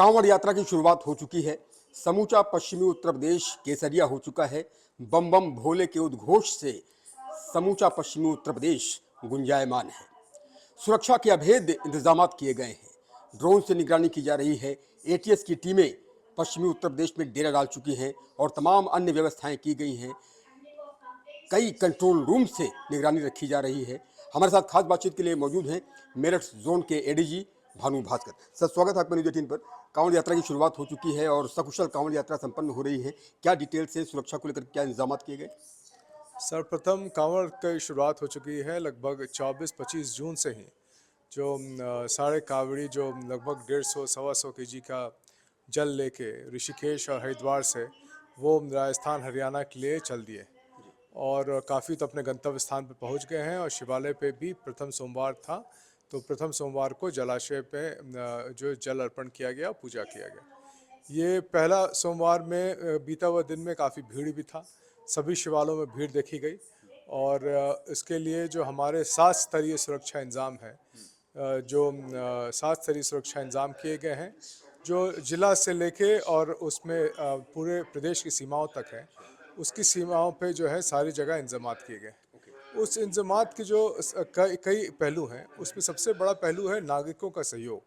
कांवड़ यात्रा की शुरुआत हो चुकी है। समूचा पश्चिमी उत्तर प्रदेश केसरिया हो चुका है। बम बम भोले के उद्घोष से समूचा पश्चिमी उत्तर प्रदेश गुंजायमान है। सुरक्षा के अभेद इंतजाम किए गए हैं। ड्रोन से निगरानी की जा रही है। एटीएस की टीमें पश्चिमी उत्तर प्रदेश में डेरा डाल चुकी हैं और तमाम अन्य व्यवस्थाएं की गई हैं। कई कंट्रोल रूम से निगरानी रखी जा रही है। हमारे साथ खास बातचीत के लिए मौजूद हैं मेरठ जोन के एडीजी भानु भास्कर। सर, स्वागत है आपका न्यूज 18 पर। कांवड़ यात्रा की शुरुआत हो चुकी है और सकुशल कांवड़ यात्रा संपन्न हो रही है। क्या डिटेल्स है, सुरक्षा को लेकर क्या इंतजाम किए गए? सर्वप्रथम कांवड़ की शुरुआत हो चुकी है लगभग 24-25 जून से ही। जो सारे कांवड़ी जो लगभग 150-125 केजी का जल लेके ऋषिकेश और हरिद्वार से वो राजस्थान हरियाणा के लिए चल दिए और काफ़ी तो अपने गंतव्य स्थान पर पहुंच गए हैं। और शिवालय पे भी प्रथम सोमवार था, तो प्रथम सोमवार को जलाशय पे जो जल अर्पण किया गया, पूजा किया गया। ये पहला सोमवार में बीता हुआ दिन में काफ़ी भीड़ भी था, सभी शिवालयों में भीड़ देखी गई। और इसके लिए जो हमारे 7 स्तरीय सुरक्षा इंतज़ाम है, जो 7 स्तरीय सुरक्षा इंतज़ाम किए गए हैं, जो जिला से लेके और उसमें पूरे प्रदेश की सीमाओं तक है, उसकी सीमाओं पे जो है सारी जगह इंतज़ामात किए गए। उस इंतज़ामात के जो कई पहलू हैं, उसमें सबसे बड़ा पहलू है नागरिकों का सहयोग।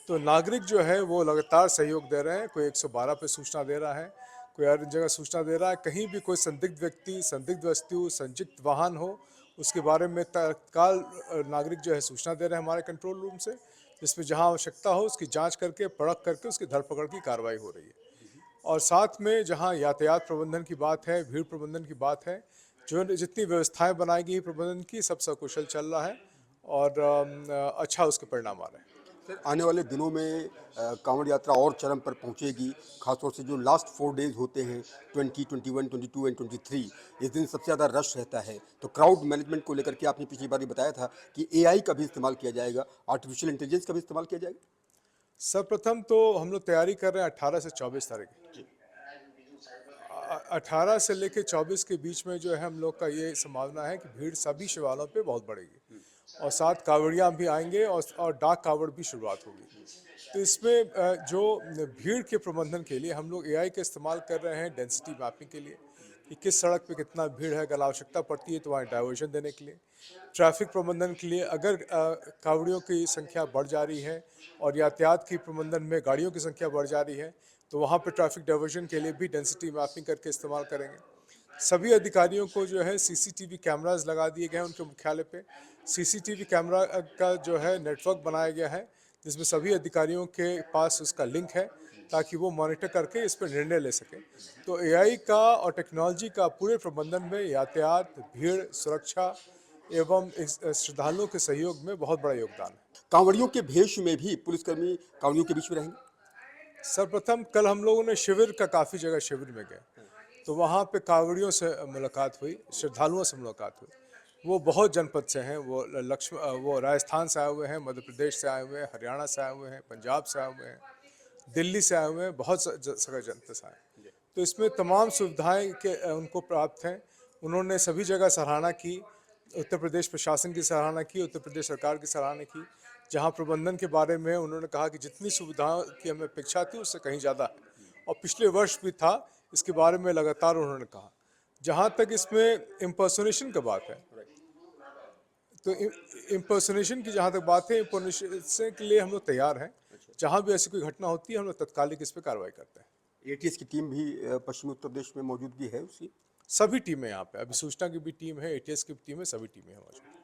तो नागरिक जो है वो लगातार सहयोग दे रहे हैं। कोई 112 पे सूचना दे रहा है, कोई हर जगह सूचना दे रहा है। कहीं भी कोई संदिग्ध व्यक्ति, संदिग्ध वस्तु, संदिग्ध वाहन हो, उसके बारे में तत्काल नागरिक जो है सूचना दे रहे हैं हमारे कंट्रोल रूम से, जिसमें जहां आवश्यकता हो उसकी जांच करके, परख करके उसकी धरपकड़ की कार्रवाई हो रही है। और साथ में जहां यातायात प्रबंधन की बात है, भीड़ प्रबंधन की बात है, जो जितनी व्यवस्थाएं बनाई गई प्रबंधन की, सब सकुशल चल रहा है और अच्छा उसके परिणाम आ रहे हैं। सर, आने वाले दिनों में कांवड़ यात्रा और चरम पर पहुंचेगी। खासतौर से जो लास्ट 4 डेज होते हैं, 20, 21, 22 एंड 23, इस दिन सबसे ज़्यादा रश रहता है। तो क्राउड मैनेजमेंट को लेकर के आपने पिछली बार ही बताया था कि एआई का भी इस्तेमाल किया जाएगा, आर्टिफिशियल इंटेलिजेंस का भी इस्तेमाल किया जाएगा। सर्वप्रथम तो हम लोग तैयारी कर रहे हैं 18 से 24 तारीख की। 18 से लेकर 24 के बीच में जो है हम लोग का ये संभावना है कि भीड़ सभी शिवालयों पे बहुत बढ़ेगी और साथ कांवड़ियाँ भी आएंगे और डाक कांवड़ भी शुरुआत होगी। तो इसमें जो भीड़ के प्रबंधन के लिए हम लोग एआई का इस्तेमाल कर रहे हैं डेंसिटी मैपिंग के लिए, कि किस सड़क पे कितना भीड़ है, अगर आवश्यकता पड़ती है तो वहाँ डाइवर्जन देने के लिए, ट्रैफिक प्रबंधन के लिए अगर कांवड़ियों की संख्या बढ़ जा रही है और यातायात की प्रबंधन में गाड़ियों की संख्या बढ़ जा रही है, तो वहाँ पे ट्रैफिक डाइवर्जन के लिए भी डेंसिटी मैपिंग करके इस्तेमाल करेंगे। सभी अधिकारियों को जो है सीसीटीवी कैमराज लगा दिए गए हैं उनके मुख्यालय पे। सीसीटीवी कैमरा का जो है नेटवर्क बनाया गया है, जिसमें सभी अधिकारियों के पास उसका लिंक है, ताकि वो मॉनिटर करके इस पर निर्णय ले सकें। तो एआई का और टेक्नोलॉजी का पूरे प्रबंधन में यातायात, भीड़, सुरक्षा एवं श्रद्धालुओं के सहयोग में बहुत बड़ा योगदान है। कांवड़ियों के भेष में भी पुलिसकर्मी कांवड़ियों के बीच में रहेंगे। सर्वप्रथम कल हम लोगों ने शिविर का काफ़ी जगह शिविर में गए, तो वहाँ पे कांवड़ियों से मुलाकात हुई, श्रद्धालुओं से मुलाकात हुई। वो बहुत जनपद से हैं, वो राजस्थान से आए हुए हैं, मध्य प्रदेश से आए हुए हैं, हरियाणा से आए हुए हैं, पंजाब से आए हुए हैं, दिल्ली से आए हुए हैं, बहुत जगह जनपद से आए हैं। तो इसमें तमाम सुविधाएं के उनको प्राप्त हैं। उन्होंने सभी जगह सराहना की, उत्तर प्रदेश प्रशासन की सराहना की, उत्तर प्रदेश सरकार की सराहना की। जहां प्रबंधन के बारे में उन्होंने कहा कि जितनी सुविधाओं की हमें अपेक्षा थी उससे कहीं ज़्यादा है, और पिछले वर्ष भी था, इसके बारे में लगातार उन्होंने कहा। जहां तक इसमें इम्पर्सोनेशन की बात है, तो इम्पर्सोनेशन की जहाँ तक बात है, इम्पर्सोनेशन के लिए हम लोग तैयार हैं। जहाँ भी ऐसी कोई घटना होती है हम लोग तत्कालिक इस पर कार्रवाई करते हैं। एटीएस की टीम भी पश्चिमी उत्तर प्रदेश में मौजूदगी है उसकी। सभी टीमें यहाँ पे, अभी सूचना की भी टीम है, एटीएस की टीम है, सभी टीमें हैं मौजूद।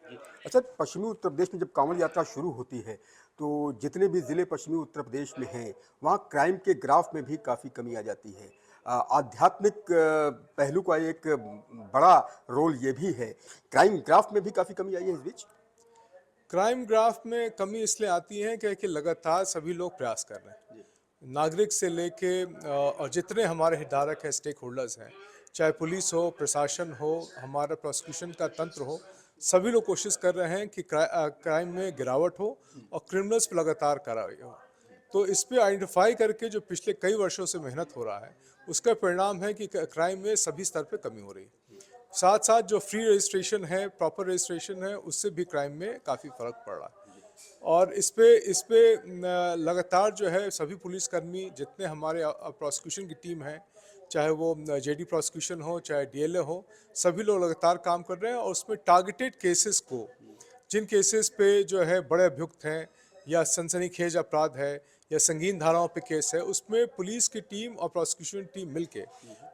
अच्छा, पश्चिमी उत्तर प्रदेश में जब कांवड़ यात्रा शुरू होती है तो जितने भी ज़िले पश्चिमी उत्तर प्रदेश में हैं वहाँ क्राइम के ग्राफ में भी काफ़ी कमी आ जाती है। आध्यात्मिक पहलू का एक बड़ा रोल ये भी है। क्राइम ग्राफ में भी काफ़ी कमी आई है इस बीच। क्राइम ग्राफ में कमी इसलिए आती है कि लगातार सभी लोग प्रयास कर रहे हैं, नागरिक से लेके और जितने हमारे हितधारक हैं, स्टेक होल्डर्स हैं, चाहे पुलिस हो, प्रशासन हो, हमारा प्रोसिक्यूशन का तंत्र हो, सभी लोग कोशिश कर रहे हैं कि क्राइम में गिरावट हो और क्रिमिनल्स पर लगातार कार्रवाई हो। तो इस पे आइडेंटिफाई करके जो पिछले कई वर्षों से मेहनत हो रहा है, उसका परिणाम है कि क्राइम में सभी स्तर पे कमी हो रही है। साथ साथ जो फ्री रजिस्ट्रेशन है, प्रॉपर रजिस्ट्रेशन है, उससे भी क्राइम में काफ़ी फर्क पड़ रहा है। और इस पे लगातार जो है सभी पुलिसकर्मी जितने हमारे प्रोसिक्यूशन की टीम है, चाहे वो जेडी प्रोसिक्यूशन हो चाहे डीएलए हो, सभी लोग लगातार काम कर रहे हैं और उसमें टारगेटेड केसेस को, जिन केसेस पे जो है बड़े अभियुक्त हैं या सनसनीखेज अपराध है या संगीन धाराओं पे केस है, उसमें पुलिस की टीम और प्रोसिक्यूशन टीम मिलके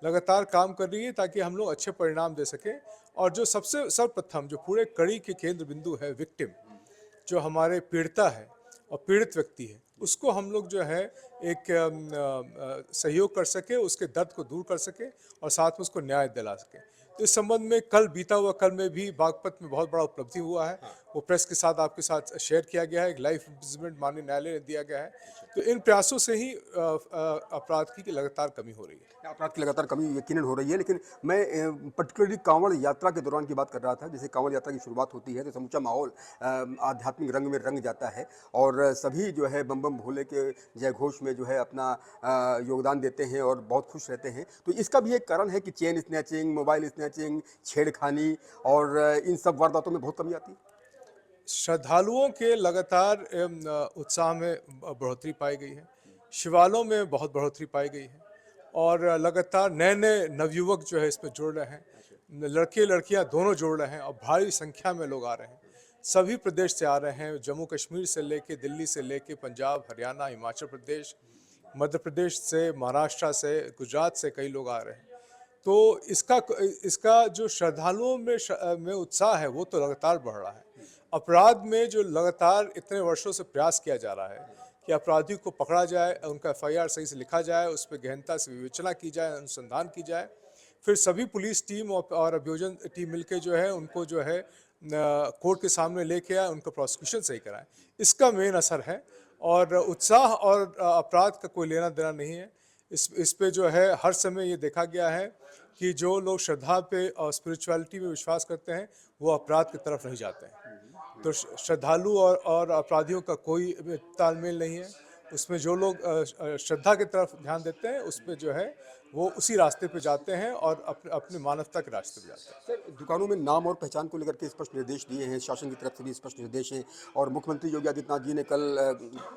लगातार काम कर रही है ताकि हम लोग अच्छे परिणाम दे सकें। और जो सबसे सर्वप्रथम जो पूरे कड़ी के केंद्र बिंदु है, विक्टिम, जो हमारे पीड़िता है और पीड़ित व्यक्ति है, उसको हम लोग जो है एक सहयोग कर सके, उसके दर्द को दूर कर सके और साथ में उसको न्याय दिला सके। तो इस संबंध में बीता हुआ कल में भी बागपत में बहुत बड़ा उपलब्धि हुआ है, वो प्रेस के साथ आपके साथ शेयर किया गया है, एक लाइव इम्प्रिजनमेंट माननीय न्यायालय ने दिया गया है। तो इन प्रयासों से ही अपराध की लगातार कमी हो रही है। अपराध की लगातार कमी यकीनन हो रही है, लेकिन मैं पर्टिकुलरली कांवड़ यात्रा के दौरान की बात कर रहा था। जैसे कांवड़ यात्रा की शुरुआत होती है तो समूचा माहौल आध्यात्मिक रंग में रंग जाता है और सभी जो है बम बम भोले के जय घोष में जो है अपना योगदान देते हैं और बहुत खुश रहते हैं। तो इसका भी एक कारण है कि चेन स्नैचिंग, मोबाइल स्नैचिंग, छेड़खानी और इन सब वारदातों में बहुत कमी आती है। श्रद्धालुओं के लगातार उत्साह में बढ़ोतरी पाई गई है, शिवालयों में बहुत बढ़ोतरी पाई गई है और लगातार नए नए नवयुवक जो है इसमें जुड़ रहे हैं, लड़के लड़कियां दोनों जुड़ रहे हैं और भारी संख्या में लोग आ रहे हैं। सभी प्रदेश से आ रहे हैं, जम्मू कश्मीर से लेके, दिल्ली से लेके, पंजाब, हरियाणा, हिमाचल प्रदेश, मध्य प्रदेश से, महाराष्ट्र से, गुजरात से कई लोग आ रहे हैं। तो इसका जो श्रद्धालुओं में उत्साह है वो तो लगातार बढ़ रहा है। अपराध में जो लगातार इतने वर्षों से प्रयास किया जा रहा है कि अपराधी को पकड़ा जाए, उनका एफआईआर सही से लिखा जाए, उस पर गहनता से विवेचना की जाए, अनुसंधान की जाए, फिर सभी पुलिस टीम और अभियोजन टीम मिलके जो है उनको जो है कोर्ट के सामने लेके आए, उनका प्रोसिक्यूशन सही कराए, इसका मेन असर है। और उत्साह और अपराध का कोई लेना देना नहीं है। इस पे जो है हर समय ये देखा गया है कि जो लोग श्रद्धा पे और स्पिरिचुअलिटी में विश्वास करते हैं वो अपराध की तरफ नहीं जाते हैं। तो श्रद्धालु और अपराधियों का कोई तालमेल नहीं है। उसमें जो लोग श्रद्धा की तरफ ध्यान देते हैं उसमें जो है वो उसी रास्ते पे जाते हैं और अपने मानवता के रास्ते पे जाते हैं। सर, दुकानों में नाम और पहचान को लेकर के स्पष्ट निर्देश दिए हैं, शासन की तरफ से भी स्पष्ट निर्देश हैं और मुख्यमंत्री योगी आदित्यनाथ जी ने कल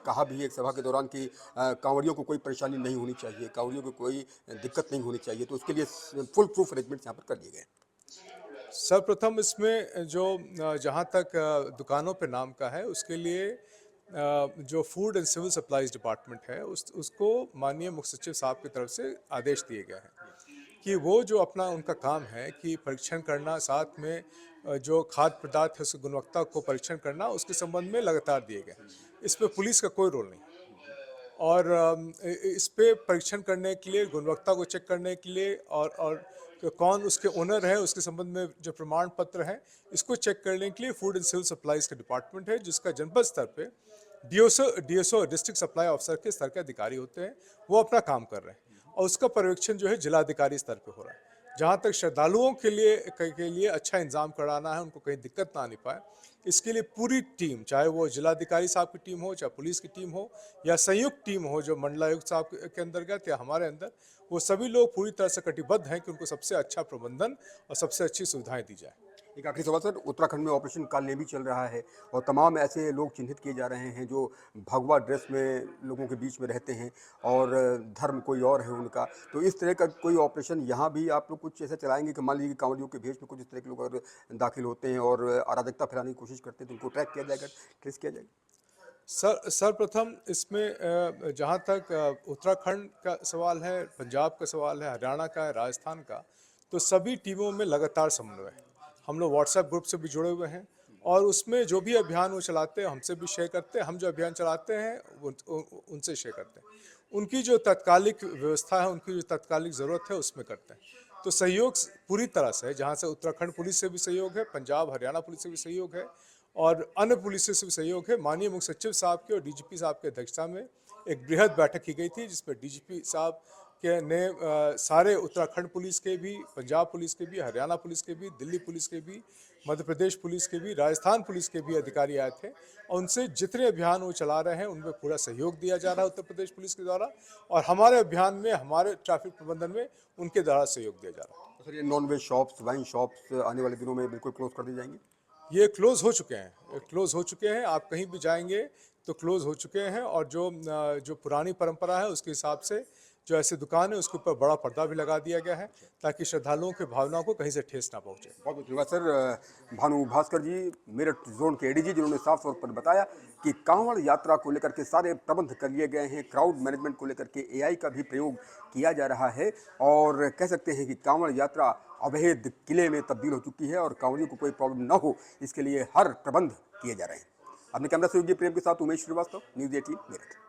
कहा भी एक सभा के दौरान कि कांवड़ियों को कोई परेशानी नहीं होनी चाहिए, कांवड़ियों को कोई दिक्कत नहीं होनी चाहिए, तो उसके लिए फुल प्रूफ अरेंजमेंट यहाँ पर कर दिए गए। सर्वप्रथम इसमें जो जहाँ तक दुकानों पे नाम का है उसके लिए जो food and civil supplies department है उसको माननीय मुख्य सचिव साहब की तरफ से आदेश दिए गए हैं कि वो जो अपना उनका काम है कि परीक्षण करना, साथ में जो खाद्य पदार्थ है उसकी गुणवत्ता को परीक्षण करना, उसके संबंध में लगातार दिए गए हैं। इस पर पुलिस का कोई रोल नहीं और इस पे परीक्षण करने के लिए, गुणवत्ता को चेक करने के लिए और कौन उसके ओनर है उसके संबंध में जो प्रमाण पत्र है इसको चेक करने के लिए फूड एंड सिविल सप्लाईज का डिपार्टमेंट है, जिसका जनपद स्तर पे डीएसओ डिस्ट्रिक्ट सप्लाई ऑफिसर के स्तर के अधिकारी होते हैं, वो अपना काम कर रहे हैं और उसका पर्यवेक्षण जो है जिलाधिकारी स्तर पे हो रहा है। जहाँ तक श्रद्धालुओं के लिए अच्छा इंतजाम कराना है, उनको कहीं दिक्कत ना आने पाए, इसके लिए पूरी टीम, चाहे वो जिलाधिकारी साहब की टीम हो, चाहे पुलिस की टीम हो या संयुक्त टीम हो जो मंडलायुक्त साहब के अंतर्गत या हमारे अंदर, वो सभी लोग पूरी तरह से कटिबद्ध हैं कि उनको सबसे अच्छा प्रबंधन और सबसे अच्छी सुविधाएं दी जाए। एक आखिरी सवाल सर, उत्तराखंड में ऑपरेशन कालनेमी चल रहा है और तमाम ऐसे लोग चिन्हित किए जा रहे हैं जो भगवा ड्रेस में लोगों के बीच में रहते हैं और धर्म कोई और है उनका। तो इस तरह का कोई ऑपरेशन यहाँ भी आप लोग कुछ ऐसा चलाएंगे कि मान लीजिए कि कांवड़ियों के भेष में कुछ इस तरह के लोग अगर दाखिल होते हैं और अराजकता फैलाने की कोशिश करते हैं तो उनको ट्रैक किया जाएगा, ट्रेस किया जाएगा? सर्वप्रथम इसमें जहाँ तक उत्तराखंड का सवाल है, पंजाब का सवाल है, हरियाणा का है, राजस्थान का, तो सभी टीमों में लगातार समन्वय है। हम लोग व्हाट्सएप ग्रुप से भी जुड़े हुए हैं और उसमें जो भी अभियान वो चलाते हैं हमसे भी शेयर करते हैं, हम जो अभियान चलाते हैं उनसे शेयर करते हैं। उनकी जो तत्कालिक व्यवस्था है, उनकी जो तत्कालिक ज़रूरत है उसमें करते हैं। तो सहयोग पूरी तरह से है, जहाँ से उत्तराखंड पुलिस से भी सहयोग है, पंजाब हरियाणा पुलिस से भी सहयोग है और अन्य पुलिस से भी सहयोग है। माननीय मुख्य सचिव साहब के और डीजीपी साहब की अध्यक्षता में एक बृहद बैठक की गई थी जिसमें डीजीपी साहब के ने सारे उत्तराखंड पुलिस के भी, पंजाब पुलिस के भी, हरियाणा पुलिस के भी, दिल्ली पुलिस के भी, मध्य प्रदेश पुलिस के भी, राजस्थान पुलिस के भी अधिकारी आए थे और उनसे जितने अभियान वो चला रहे हैं उनमें पूरा सहयोग दिया जा रहा है उत्तर प्रदेश पुलिस के द्वारा और हमारे अभियान में, हमारे ट्रैफिक प्रबंधन में उनके द्वारा सहयोग दिया जा रहा है। सर, ये non veg shops, wine shops आने वाले दिनों में बिल्कुल क्लोज कर दी जाएंगी? ये क्लोज़ हो चुके हैं, क्लोज़ हो चुके हैं। आप कहीं भी जाएँगे तो क्लोज़ हो चुके हैं और जो पुरानी परंपरा है उसके हिसाब से जो ऐसी दुकान है उसके ऊपर बड़ा पर्दा भी लगा दिया गया है ताकि श्रद्धालुओं की भावनाओं को कहीं से ठेस ना पहुँचे। बहुत बहुत धन्यवाद सर। भानु भास्कर जी, मेरठ जोन के एडीजी, जिन्होंने साफ तौर पर बताया कि कांवड़ यात्रा को लेकर के सारे प्रबंध कर लिए गए हैं। क्राउड मैनेजमेंट को लेकर के एआई का भी प्रयोग किया जा रहा है और कह सकते हैं कि कांवड़ यात्रा अवैध किले में तब्दील हो चुकी है और कांवड़ियों को कोई प्रॉब्लम न हो इसके लिए हर प्रबंध किए जा रहे हैं। अपने कैमरा सहयोगी प्रेम के साथ उमेश श्रीवास्तव, न्यूज़ 18 मेरठ।